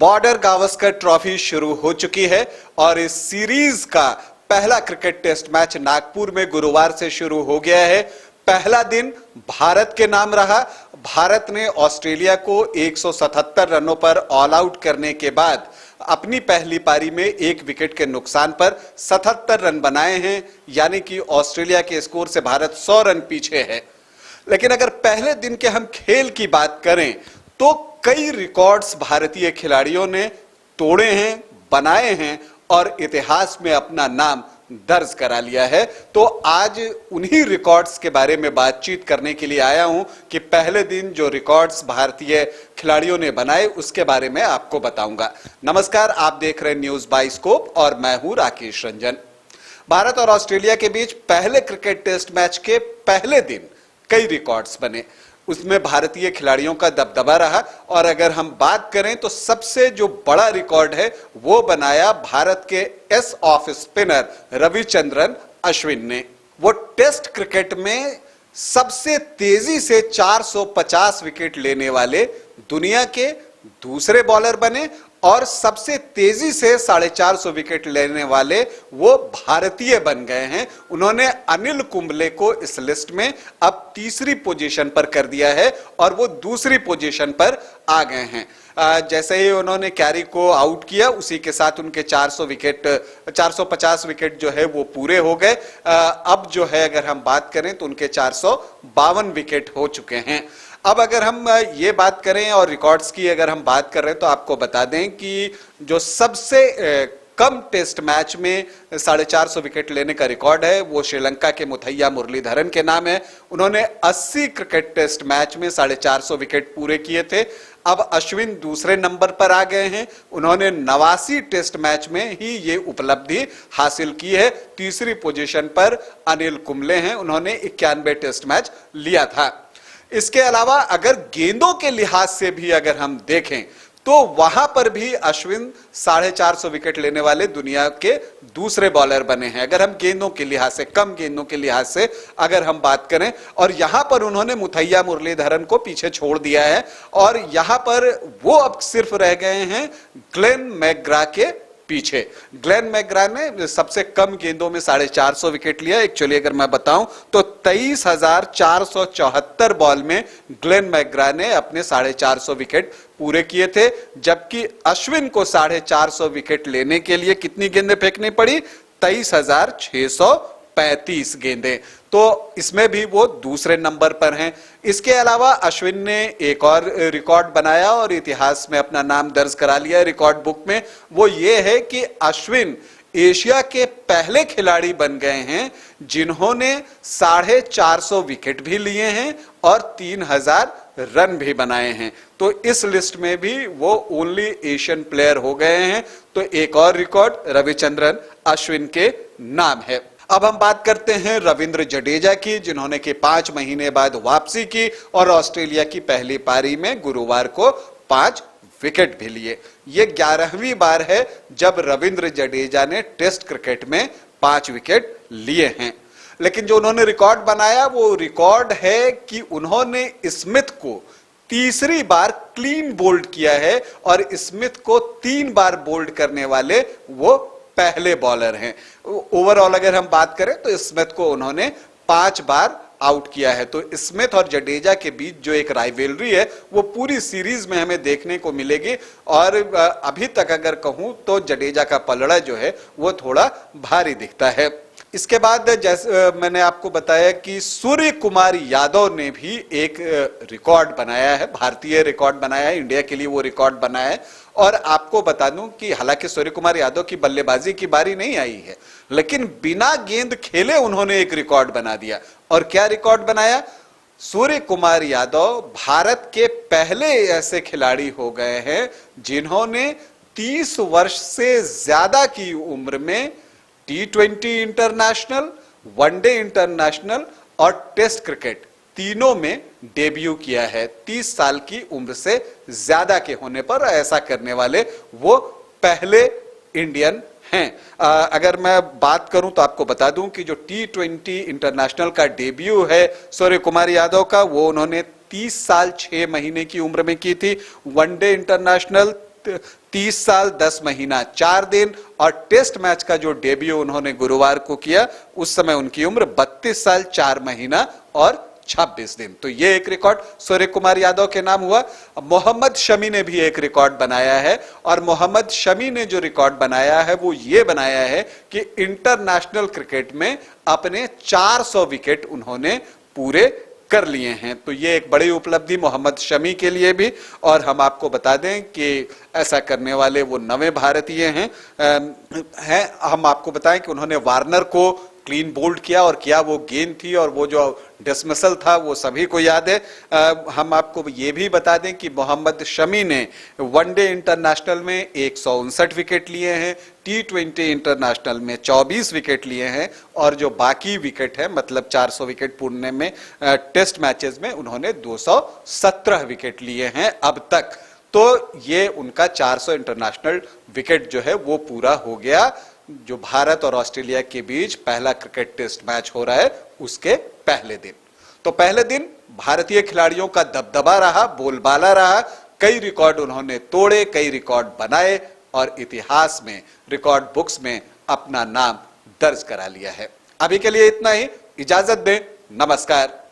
Border Gavaskar trophy शुरू हो चुकी है और इस सीरीज का पहला क्रिकेट टेस्ट मैच नागपुर में गुरुवार से शुरू हो गया है। पहला दिन भारत के नाम रहा। भारत ने ऑस्ट्रेलिया को 177 रनों पर ऑल आउट करने के बाद अपनी पहली पारी में 1 विकेट के नुकसान पर 77 रन बनाए हैं, यानी कि ऑस्ट्रेलिया के स्कोर से भारत 100 रन पीछे है। लेकिन अगर पहले दिन के हम खेल की बात करें तो कई रिकॉर्ड्स भारतीय खिलाड़ियों ने तोड़े हैं, बनाए हैं और इतिहास में अपना नाम दर्ज करा लिया है। तो आज उन्हीं रिकॉर्ड्स के बारे में बातचीत करने के लिए आया हूं कि पहले दिन जो रिकॉर्ड्स भारतीय खिलाड़ियों ने बनाए उसके बारे में आपको बताऊंगा। नमस्कार, आप देख रहे हैं न्यूज बाइस्कोप और मैं हूं राकेश रंजन। भारत और ऑस्ट्रेलिया के बीच पहले क्रिकेट टेस्ट मैच के पहले दिन कई रिकॉर्ड्स बने, उसमें भारतीय खिलाड़ियों का दबदबा रहा। और अगर हम बात करें तो सबसे जो बड़ा रिकॉर्ड है वो बनाया भारत के S off spinner Ravichandran Ashwin ने। वो टेस्ट क्रिकेट में सबसे तेजी से 450 विकेट लेने वाले दुनिया के दूसरे बॉलर बने और सबसे तेजी से 450 विकेट लेने वाले वो भारतीय बन गए हैं। उन्होंने अनिल कुंबले को इस लिस्ट में अब तीसरी पोजीशन पर कर दिया है और वो दूसरी पोजीशन पर आ गए हैं। जैसे ही उन्होंने कैरी को आउट किया उसी के साथ उनके 450 विकेट जो है वो पूरे हो गए। अब जो है अगर हम बात करें तो उनके 452 विकेट हो चुके हैं। अब अगर हम ये बात करें और रिकॉर्ड्स की अगर हम बात कर रहे हैं तो आपको बता दें कि जो सबसे कम टेस्ट मैच में 450 विकेट लेने का रिकॉर्ड है वो श्रीलंका के मुथैया मुरलीधरन के नाम है। उन्होंने 80 क्रिकेट टेस्ट मैच में 450 विकेट पूरे किए थे। अब अश्विन दूसरे नंबर पर आ गए हैं। उन्होंने 89 टेस्ट मैच में ही ये उपलब्धि हासिल की है। तीसरी पोजीशन पर अनिल कुंबले हैं, उन्होंने 91 टेस्ट मैच लिया था। इसके अलावा अगर गेंदों के लिहाज से भी अगर हम देखें तो वहां पर भी अश्विन 450 विकेट लेने वाले दुनिया के दूसरे बॉलर बने हैं। अगर हम गेंदों के लिहाज से, कम गेंदों के लिहाज से अगर हम बात करें, और यहां पर उन्होंने मुथैया मुरलीधरन को पीछे छोड़ दिया है और यहां पर वो अब सिर्फ रह गए हैं ग्लेन मैकग्रा के पीछे। ग्लेन मैकग्रा ने सबसे कम गेंदों में 450 विकेट लिया। एक्चुअली अगर मैं बताऊं तो 23,474 बॉल में ग्लेन मैकग्रा ने अपने 450 विकेट पूरे किए थे, जबकि अश्विन को 450 विकेट लेने के लिए कितनी गेंदें फेंकनी पड़ी? 23,635 गेंदें। तो इसमें भी वो दूसरे नंबर पर हैं। इसके अलावा अश्विन ने एक और रिकॉर्ड बनाया और इतिहास में अपना नाम दर्ज करा लिया रिकॉर्ड बुक में। वो ये है कि अश्विन एशिया के पहले खिलाड़ी बन गए हैं जिन्होंने 450 विकेट भी लिए हैं और 3000 रन भी बनाए हैं। तो इस लिस्ट में भी वो ओनली एशियन प्लेयर हो गए हैं। तो एक और रिकॉर्ड रविचंद्रन अश्विन के नाम है। अब हम बात करते हैं रविंद्र जडेजा की, जिन्होंने कि 5 महीने बाद वापसी की और ऑस्ट्रेलिया की पहली पारी में गुरुवार को 5 विकेट भी लिए। यह 11वीं बार है जब रविंद्र जडेजा ने टेस्ट क्रिकेट में 5 विकेट लिए हैं। लेकिन जो उन्होंने रिकॉर्ड बनाया वो रिकॉर्ड है कि उन्होंने स्मिथ को तीसरी बार क्लीन बोल्ड किया है और स्मिथ को 3 बार बोल्ड करने वाले वो पहले बॉलर हैं। ओवरऑल अगर हम बात करें तो स्मिथ को उन्होंने 5 बार आउट किया है। तो स्मिथ और जडेजा के बीच जो एक राइवलरी है वो पूरी सीरीज में हमें देखने को मिलेगी। और अभी तक अगर कहूं तो जडेजा का पलड़ा जो है वो थोड़ा भारी दिखता है। इसके बाद जैसे मैंने आपको बताया कि सूर्य कुमार यादव ने भी एक रिकॉर्ड बनाया है, भारतीय रिकॉर्ड बनाया है, इंडिया के लिए वो रिकॉर्ड बनाया है। और आपको बता दूं कि हालांकि सूर्य कुमार यादव की बल्लेबाजी की बारी नहीं आई है, लेकिन बिना गेंद खेले उन्होंने एक रिकॉर्ड बना दिया। और क्या रिकॉर्ड बनाया? सूर्य कुमार यादव भारत के पहले ऐसे खिलाड़ी हो गए हैं जिन्होंने 30 वर्ष से ज्यादा की उम्र में T20 इंटरनेशनल, वनडे इंटरनेशनल और टेस्ट क्रिकेट तीनों में डेब्यू किया है। 30 साल की उम्र से ज्यादा के होने पर ऐसा करने वाले वो पहले इंडियन हैं। अगर मैं बात करूं तो आपको बता दूं कि जो T20 इंटरनेशनल का डेब्यू है सूर्य कुमार यादव का, वो उन्होंने 30 साल 6 महीने की उम्र में की थी। वनडे इंटरनेशनल 30 साल 10 महीना 4 दिन, और टेस्ट मैच का जो डेब्यू उन्होंने गुरुवार को किया उस समय उनकी उम्र 32 साल 4 महीना और 26 दिन। तो ये एक रिकॉर्ड सूर्य कुमार यादव के नाम हुआ। मोहम्मद शमी ने भी एक रिकॉर्ड बनाया है, और मोहम्मद शमी ने जो रिकॉर्ड बनाया है वो ये बनाया है कि इंटरनेशनल क्रिकेट में अपने 400 विकेट उन्होंने पूरे कर लिए हैं। तो ये एक बड़ी उपलब्धि मोहम्मद शमी के लिए भी। और हम आपको बता दें कि ऐसा करने वाले वो 9वें भारतीय हैं। हम आपको बताएं कि उन्होंने वार्नर को क्लीन बोल्ड किया, और किया वो गेंद थी, और वो जो डिसमिसल था वो सभी को याद है। हम आपको ये भी बता दें कि मोहम्मद शमी ने वनडे इंटरनेशनल में 159 विकेट लिए हैं, T20 इंटरनेशनल में 24 विकेट लिए हैं, और जो बाकी विकेट है मतलब 400 विकेट पूर्णे में टेस्ट मैचेस में उन्होंने 217 विकेट लिए हैं अब तक। तो ये उनका 400 इंटरनेशनल विकेट जो है वो पूरा हो गया। जो भारत और ऑस्ट्रेलिया के बीच पहला क्रिकेट टेस्ट मैच हो रहा है उसके पहले दिन। तो पहले दिन भारतीय खिलाड़ियों का दबदबा रहा, बोलबाला रहा। कई रिकॉर्ड उन्होंने तोड़े, कई रिकॉर्ड बनाए, और इतिहास में, रिकॉर्ड बुक्स में अपना नाम दर्ज करा लिया है। अभी के लिए इतना ही, इजाजत दें, नमस्कार।